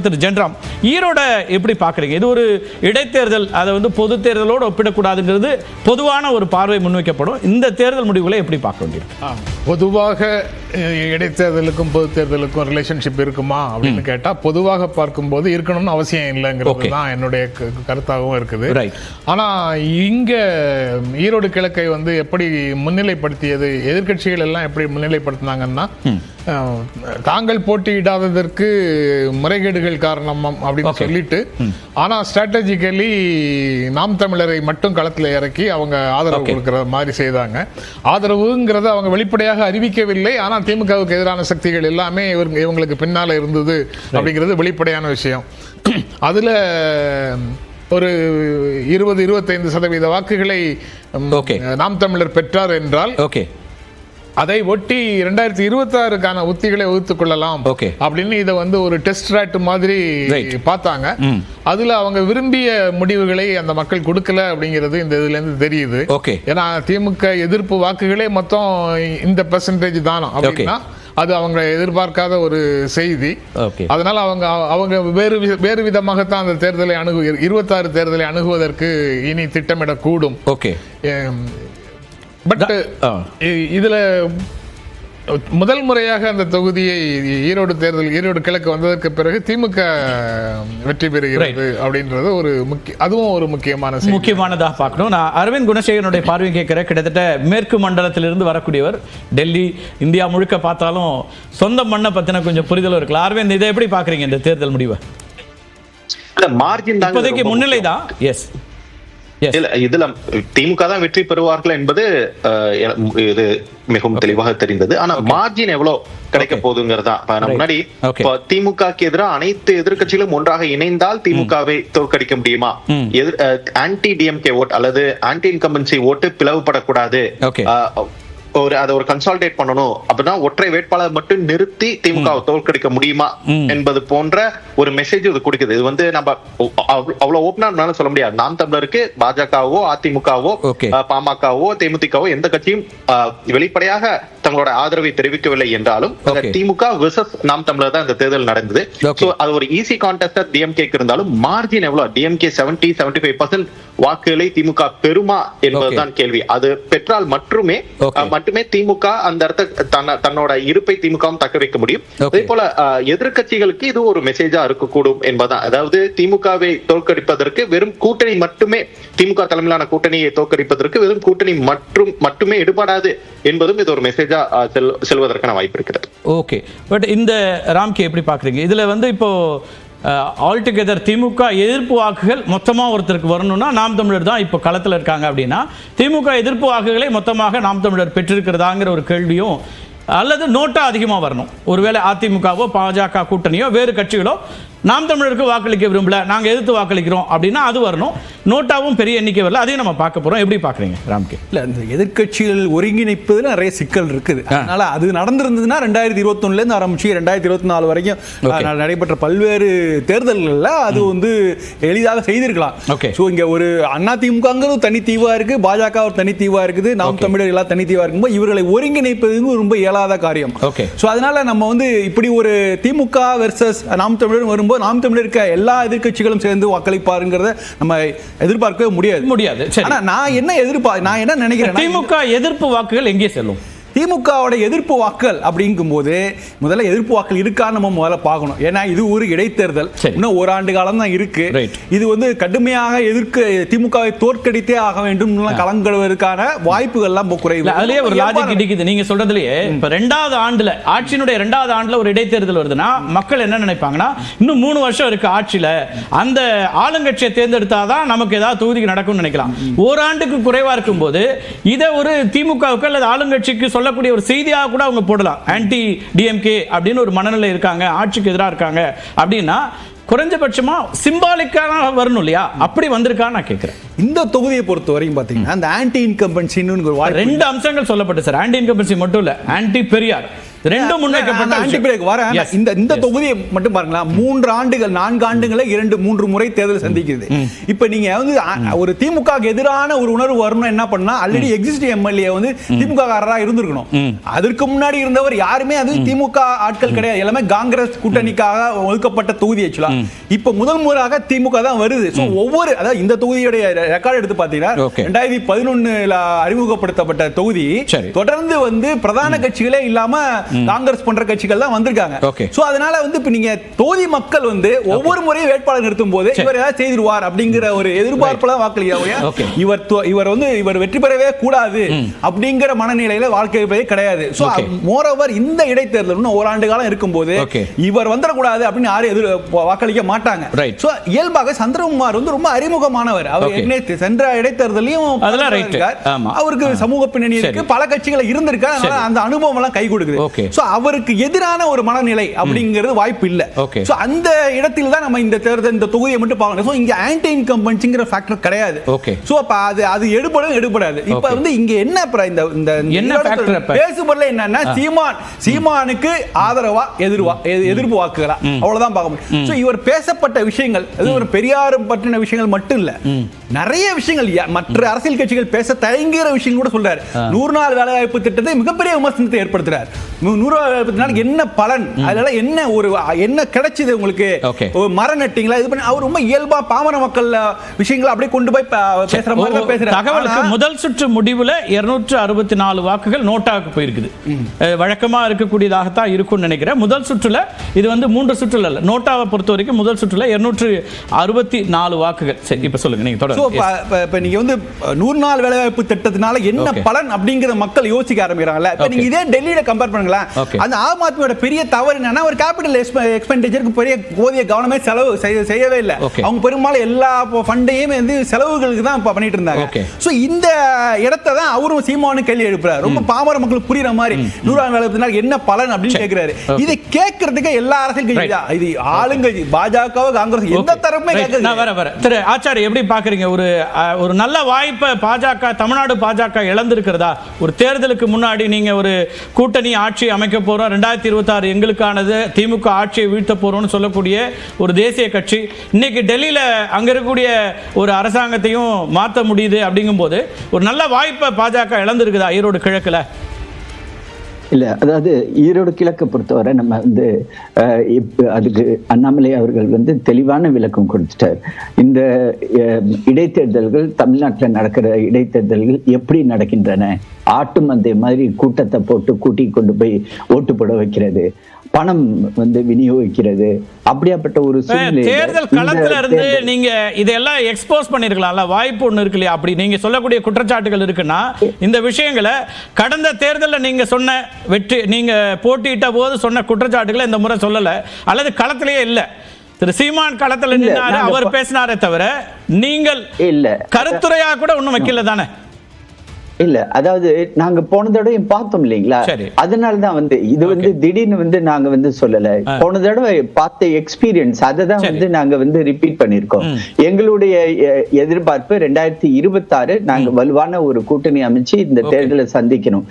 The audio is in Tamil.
திரு ஜென்ராம், ஈரோட எப்படி பார்க்குறீங்க? இது ஒரு இடைத்தேர்தல், அதை வந்து பொது தேர்தலோடு ஒப்பிடக்கூடாதுங்கிறது பொதுவான ஒரு பார்வை முன்வைக்கப்படும். இந்த தேர்தல் முடிவுகளை எப்படி பார்க்க வேண்டியிருக்கும்? பொதுவாக இடைத்தேர்தலுக்கும் பொது தேர்தலுக்கும் ரிலேஷன்ஷிப் இருக்குமா அப்படின்னு கேட்டால் பொதுவாக பார்க்கும்போது இருக்கணும்னு அவசியம் இல்லைங்கிறது தான் என்னுடைய கருத்தாகவும் இருக்குது. ஆனால் இங்கே ஈரோடு கிழக்கை வந்து எப்படி முன்னிலைப்படுத்தியது, எதிர்கட்சிகள் எல்லாம் எப்படி முன்னிலைப்படுத்தினாங்கன்னா, தாங்கள் போட்டியிடாததற்கு முறைகேடுகள் காரணம் அப்படின்னு சொல்லிட்டு, ஆனா ஸ்ட்ராட்டஜிக்கலி நாம் தமிழரை மட்டும் களத்தில் இறக்கி அவங்க ஆதரவு கொடுக்கிற மாதிரி செய்தாங்க. ஆதரவுங்கிறத அவங்க வெளிப்படையாக அறிவிக்கவில்லை, ஆனா திமுகவுக்கு எதிரான சக்திகள் எல்லாமே இவங்களுக்கு பின்னால இருந்தது அப்படிங்கிறது வெளிப்படையான விஷயம். அதுல ஒரு 20-25% வாக்குகளை நாம் தமிழர் பெற்றார் என்றால் அதை ஒட்டி 2026க்கான உத்திகளை வகுத்துக் கொள்ளலாம் அப்படின்னு இதை வந்து ஒரு டெஸ்ட் ராட் மாதிரி பார்த்தாங்க. அதுல அவங்க விரும்பிய முடிவுகளை அந்த மக்கள் கொடுக்கல அப்படிங்கிறது இந்த இதுல இருந்து தெரியுது. ஏன்னா திமுக எதிர்ப்பு வாக்குகளே மொத்தம் இந்த பெர்சன்டேஜ் தானோ அப்படின்னா அது அவங்க எதிர்பார்க்காத ஒரு செய்தி. அதனால அவங்க வேறு விதமாகத்தான் அந்த தேர்தலை 26 தேர்தலை அணுகுவதற்கு இனி திட்டமிடக்கூடும். பட் இதுல முதல் முறையாக அந்த தொகுதியை ஈரோடு கிழக்கு வந்ததற்கு பிறகு திமுக வெற்றி பெறுகிறது அப்படின்றது அதுவும் ஒரு முக்கியமானதாக பார்க்கணும். நான் அரவிந்த் குணசேகரனுடைய பார்வை கேட்கிறேன். கிட்டத்தட்ட மேற்கு மண்டலத்திலிருந்து வரக்கூடியவர், டெல்லி இந்தியா முழுக்க பார்த்தாலும் சொந்த மண்ணை பத்தின கொஞ்சம் புரிதலும் இருக்குல்ல. அரவிந்த், இதை எப்படி பாக்குறீங்க இந்த தேர்தல் முடிவை? இப்போதைக்கு முன்னிலை தான். எஸ், இதுல திமுக தான் வெற்றி பெறுவார்கள் என்பது இது மிகவும் தெளிவாக தெரிந்தது. ஆனா மார்ஜின் எவ்வளவு கிடைக்க போகுதுங்கிறதா முன்னாடி திமுகக்கு எதிராக அனைத்து எதிர்கட்சிகளும் ஒன்றாக இணைந்தால் திமுகவை தோற்கடிக்க முடியுமா, ஆன்டி டிஎம்கே ஓட் அல்லது ஆன்டி இன்கம்பன்சி ஓட்டு பிளவுபடக்கூடாது, அதை ஒரு கன்சால்டேட் பண்ணணும் அப்படின்னா ஒற்றை வேட்பாளர் மட்டும் நிறுத்தி திமுக தோற்கடிக்க முடியுமா என்பது போன்ற ஒரு மெசேஜ் இது கொடுக்குது. இது வந்து நம்ம அவ்வளவு ஓப்பனா சொல்ல முடியாது. நாம் தமிழருக்கு பாஜகவோ அதிமுகவோ பாமகவோ தேமுதிகவோ எந்த கட்சியும் வெளிப்படையாக தங்களோட ஆதரவை தெரிவிக்கவில்லை என்றாலும் திமுக வெர்சஸ் நாம் தமிழர் தான் இந்த தேர்தல் நடந்தது. அது ஒரு ஈஸி கான்டெஸ்டா டிஎம்கேக்கு இருந்தாலும் மார்ஜின் எவ்வளவு, டிஎம்கே 70-75% வாக்குகளை திமுக பெறுமா என்பதுதான் கேள்வி. அது பெற்றால் மட்டுமே திமுக அந்த இடத்த தன்னோட இருப்பை திமுகவும் தக்க வைக்க முடியும். அதே போல எதிர்கட்சிகளுக்கு இது ஒரு மெசேஜா இருக்கக்கூடும் என்பதுதான். அதாவது திமுகவை தோற்கடிப்பதற்கு வெறும் கூட்டணி மட்டுமே, திமுக தலைமையிலான கூட்டணியை தோற்கடிப்பதற்கு வெறும் கூட்டணி மட்டுமே எடுபடாது என்பதும் இது ஒரு மெசேஜா செல்வதற்கான வாய்ப்பு இருக்கிறது. ஓகே, பட் இந்த ராம்கே எப்படி பாக்குறீங்க? இதுல வந்து இப்போ ஆல் டுகெதர் திமுக எதிர்ப்பு வாக்குகள் மொத்தமாக ஒருத்தருக்கு வரணும்னா நாம் தமிழர் தான் இப்போ களத்தில் இருக்காங்க அப்படின்னா, திமுக எதிர்ப்பு வாக்குகளை மொத்தமாக நாம் தமிழர் பெற்றிருக்கிறதாங்கிற ஒரு கேள்வியும், அல்லது நோட்டா அதிகமாக வரணும், ஒருவேளை அதிமுகவோ பாஜக கூட்டணியோ வேறு கட்சிகளோ நாம் தமிழருக்கு வாக்களிக்க விரும்பல, நாங்கள் எதிர்த்து வாக்களிக்கிறோம் அப்படின்னா அது வரணும். நோட்டாவும் பெரிய எண்ணிக்கை வரல, அதையும் நம்ம பார்க்க போறோம். எப்படி பார்க்குறீங்க ராம்கே? இல்லை, இந்த எதிர்கட்சிகள் ஒருங்கிணைப்பதில் நிறைய சிக்கல் இருக்குது. அதனால அது நடந்திருந்ததுன்னா 2021 ஆரம்பிச்சு 2024 வரைக்கும் நடைபெற்ற பல்வேறு தேர்தல்களில் அது வந்து எளிதாக செய்திருக்கலாம். ஸோ இங்கே ஒரு அதிமுகங்கிறது தனித்தீவா இருக்கு, பாஜக ஒரு தனித்தீவா இருக்குது, நாம் தமிழர் எல்லாம் தனித்தீவா இருக்கும்போது இவர்களை ஒருங்கிணைப்பது ரொம்ப இயலாத காரியம். ஸோ அதனால நம்ம வந்து இப்படி ஒரு திமுக வெர்சஸ் நாம் தமிழர் வரும்போது நாம் தமிழர் இருக்க எல்லா எதிர்கட்சிகளும் சேர்ந்து வாக்களிப்பாருங்கிறத நம்ம எதிர்பார்க்கவே முடியாது. ஆனா நான் என்ன நினைக்கிறேன், திமுக எதிர்ப்பு வாக்குகள் எங்கே செல்லும்? திமுகவோட எதிர்ப்பு வாக்குகள் அப்படிங்கும் போது முதல்ல எதிர்ப்பு வாக்குகள் இருக்கான்னு நம்ம முதல்ல பார்க்கணும். ஏன்னா இது ஒரு இடைத்தேர்தல், இன்னும் ஓராண்டு காலம் தான் இருக்கு. இது வந்து கடுமையாக திமுகவை தோற்கடித்தே ஆக வேண்டும் கலங்குவதற்கான வாய்ப்புகள் எல்லாம் குறைவு. அதுலயே ஒரு லாஜிக் இடிக்குது. நீங்க சொல்றதுலயே இப்ப 2வது ஆண்டுல, ஆட்சியினுடைய 2வது ஆண்டுல ஒரு இடைத்தேர்தல் வருதுன்னா மக்கள் என்ன நினைப்பாங்கன்னா, இன்னும் 3 வருஷம் இருக்கு ஆட்சியில, அந்த ஆளுங்கட்சியை தேர்ந்தெடுத்தாதான் நமக்கு ஏதாவது தொகுதிக்கு நடக்கும்னு நினைக்கலாம். ஓராண்டுக்கு குறைவா இருக்கும் போது இதை ஒரு திமுகவுக்கு அல்லது ஆளுங்கட்சிக்கு சொல்லக்கூடிய ஒரு செய்தியாக கூட அவங்க போடலாம். ஆன்டி டிஎம்கே அப்படின்னு ஒரு மனநிலை இருக்காங்க, ஆட்சிக்கு எதிராக இருக்காங்க அப்படின்னா குறைஞ்சபட்சமா சிம்பாலிக்கான வரணும் இல்லையா? அப்படி வந்திருக்கா நான் கேட்கிறேன். இந்த தொகுதியை பொறுத்த வரைக்கும் பாத்தீங்கன்னா அந்த ஆன்டி இன்கம்பன்சின்னு 2 அம்சங்கள் சொல்லப்பட்டு சார். ஆன்டி இன்கம்பன்சி மட்டும் இல்ல, ஆன்டி பெரியார் ரெண்டும் முன்வைக்கப்பட்ட ஆன்டி பிரேக் வர இந்த தொகுதியை மட்டும் பாருங்களா, 3 ஆண்டுகள் 4 ஆண்டுகளை 2-3 முறை தேர்தல் சந்திக்குது. இப்ப நீங்க வந்து ஒரு திமுக எதிரான ஒரு உணர்வு வரணும் என்ன பண்ணா, ஆல்ரெடி எக்ஸிஸ்டிங் எம்எல்ஏ வந்து திமுக காரரா இருந்திருக்கணும். அதற்கு முன்னாடி இருந்தவர் யாருமே அது திமுக ஆட்கள் கிடையாது, எல்லாமே காங்கிரஸ் கூட்டணிக்காக ஒதுக்கப்பட்ட தொகுதி. ஆக்சுவலா இப்ப முதல் முறையாக திமுக தான் வருது. சோ ஒவ்வொரு, அதாவது இந்த தொகுதியுடைய ரெக்கார்ட் எடுத்து பாத்தீங்கன்னா 2011 அறிமுகப்படுத்தப்பட்ட தொகுதி தொடர்ந்து வந்து பிரதான கட்சிகளே இல்லாம காங்கிரஸ் போன்ற கட்சிகள் தான் வந்திருக்காங்க. சோ அதனால வந்து இப்ப நீங்க தொகுதி மக்கள் வந்து ஒவ்வொரு முறையும் வேட்பாளர் நிறுத்தும் போது இவர் ஏதாவது செய்திருவார் அப்படிங்கிற ஒரு எதிர்பார்ப்புல வாக்களிக்க, இவர் வெற்றி பெறவே கூடாது அப்படிங்கிற மனநிலையில வாழ்க்கை கிடையாது. சோ மோரோவர் இந்த இடைத்தேர்தல் ஓராண்டு காலம் இருக்கும்போது இவர் வந்துடக்கூடாது அப்படின்னு யாரும் வாக்களிக்க மாட்டாங்க. சோ இயல்பாக சந்திரகுமார் வந்து ரொம்ப அறிமுகமானவர். அவர் சென்ற இடைத்தேர்தலையும் அவருக்கு சமூக பின்னணி இருக்கு, பல கட்சிகள் இருந்திருக்காரு, அந்த அனுபவம் எல்லாம் கை கொடுக்குது. சோ அவருக்கு எதிரான ஒரு மனநிலை அப்படிங்கிறது வாய்ப்பு இல்ல. சோ அந்த இடத்தில் தான் நம்ம இந்த தேர்தல் இந்த தொகுதியை மட்டும் பார்க்கணும். சோ இங்க ஆன்டி இன்கம்பன்சிங்கிற ஃபேக்டர் கிடையாது. சோ அப்ப அது எடுபடாது. இப்ப வந்து இங்க என்ன இந்த பேசுபொருள் என்னன்னா, சீமானுக்கு ஆதரவா எதிர்ப்பு வாக்குகளா, அவ்வளவுதான் பார்க்க முடியும். சோ இவர் பேசப்பட்ட விஷயங்கள் அது ஒரு பெரியார் பற்றின விஷயங்கள் மட்டும் இல்ல, நிறைய விஷயங்கள் மற்ற அரசியல் கட்சிகள் பேச தயங்குகிற விஷயம் கூட சொல்றாரு. 100 நாள் வேலைவாய்ப்பு திட்டத்தை மிகப்பெரிய விமர்சனத்தை ஏற்படுத்துறாரு. 100 நாள் வேலைவாய்ப்பு திட்டம் என்ன பலன், அதனால என்ன கிடைச்சது உங்களுக்கு, மரம் நட்டிங்களா, இது பண்ணி அவர் ரொம்ப இயல்பா பாமர மக்கள் விஷயங்களை அப்படியே கொண்டு போய் பேசுற மாதிரி தான் பேசுறாரு. தகவலுக்கு முதல் சுற்று முடிவுல 264 வாக்குகள் நோட்டாவுக்கு போயிருக்குது. வழக்கமா இருக்கக்கூடியதாகத்தான் இருக்கும்னு நினைக்கிறேன். முதல் சுற்றுல இது வந்து 3 சுற்றுல இல்ல, நோட்டாவை பொறுத்த வரைக்கும் முதல் சுற்றுல 264 வாக்குகள். சரி, இப்ப சொல்லுங்க, நீங்க தொடர்ந்து. இப்ப நீங்க வந்து 100 நாள் வேலைவாய்ப்பு திட்டத்தினால என்ன பலன் அப்படிங்கிற மக்கள் யோசிக்க ஆரம்பிக்கிறாங்கல்ல. இப்ப நீங்க இதே டெல்லியில கம்பேர் பண்ணுங்களேன். அந்த ஆம் ஆத்மியோட பெரிய தவறு என்னன்னா, ஒரு கேபிட்டல் எக்ஸ்பெண்டிச்சருக்கு பெரிய போதிய கவனமே செலவு செய்யவே இல்லை. அவங்க பெரும்பாலும் எல்லா ஃபண்டையும் வந்து செலவுகளுக்கு தான் பண்ணிட்டு இருந்தாங்க. சோ இந்த இடத்தை தான் அவரும் சீமானு கேள்வி எழுப்புறாரு. ரொம்ப பாமர மக்களுக்கு புரியுற மாதிரி 100 நாள் வேலைவாய்ப்பு என்ன பலன் அப்படின்னு கேட்கிறாரு. இதை கேட்கறதுக்கு எல்லா அரசியல் கட்சி தான், இது ஆளுங்கட்சி பாஜக காங்கிரஸ் எந்த தரப்புமே கேட்கறது. திரு ஆச்சாரி எப்படி பாக்குறீங்க? ஒரு நல்ல வாய்ப்பை பாஜக, தமிழ்நாடு பாஜக இழந்திருக்கிறதா? ஒரு தேர்தலுக்கு முன்னாடி நீங்க ஒரு கூட்டணி ஆட்சி அமைக்க போறோம், 2026 எங்களுக்கானது, திமுக ஆட்சியை வீழ்த்த போறோம்னு சொல்லக்கூடிய ஒரு தேசிய கட்சி இன்னைக்கு டெல்லியில அங்க இருக்கக்கூடிய ஒரு அரசாங்கத்தையும் மாற்ற முடியுது அப்படிங்கும்போது ஒரு நல்ல வாய்ப்பை பாஜக இழந்திருக்குதா ஈரோடு கிழக்குல? இல்ல, அதாவது ஈரோடு கிழக்கு பொறுத்தவரை நம்ம வந்து அதுக்கு அண்ணாமலை அவர்கள் வந்து தெளிவான விளக்கம் கொடுத்துட்டார். இந்த இடைத்தேர்தல்கள், தமிழ்நாட்டில் நடக்கிற இடைத்தேர்தல்கள் எப்படி நடக்கின்றன, ஆட்டு மந்தை மாதிரி கூட்டத்தை போட்டு கூட்டி கொண்டு போய் ஓட்டு போட வைக்கிறது, பணம் வந்து விநியோகிக்கிறது, அப்படியாப்பட்ட ஒரு தேர்தல் களத்துல இருந்து நீங்க இதெல்லாம் எக்ஸ்போஸ் பண்ணிருக்கலாம்ல, வாய்ப்பு ஒண்ணு இருக்கு இல்லையா? அப்படி நீங்க சொல்லக்கூடிய குற்றச்சாட்டுகள் இருக்குன்னா இந்த விஷயங்களை கடந்த தேர்தலில் நீங்க சொன்ன வெற்றி, நீங்க போட்டியிட்ட போது சொன்ன குற்றச்சாட்டுகளை இந்த முறை சொல்லல, அல்லது களத்திலேயே இல்ல. திரு சீமான் களத்துல நின்னாரு, அவர் பேசினாரே தவிர நீங்கள் கருத்துரையா கூட ஒண்ணும் வைக்கல தானே? இல்ல, அதாவது நாங்க போன தடவை பார்த்தோம் இல்லைங்களா, அதனாலதான் வந்து இது வந்து திடீர்னு வந்து நாங்க வந்து சொல்லல, போன தடவை பார்த்த எக்ஸ்பீரியன்ஸ் அதை தான் வந்து நாங்க வந்து ரிப்பீட் பண்ணிருக்கோம். எங்களுடைய எதிர்பார்ப்பு 2026 நாங்க வலுவான ஒரு கூட்டணி அமைச்சு இந்த தேர்தலை சந்திக்கணும்.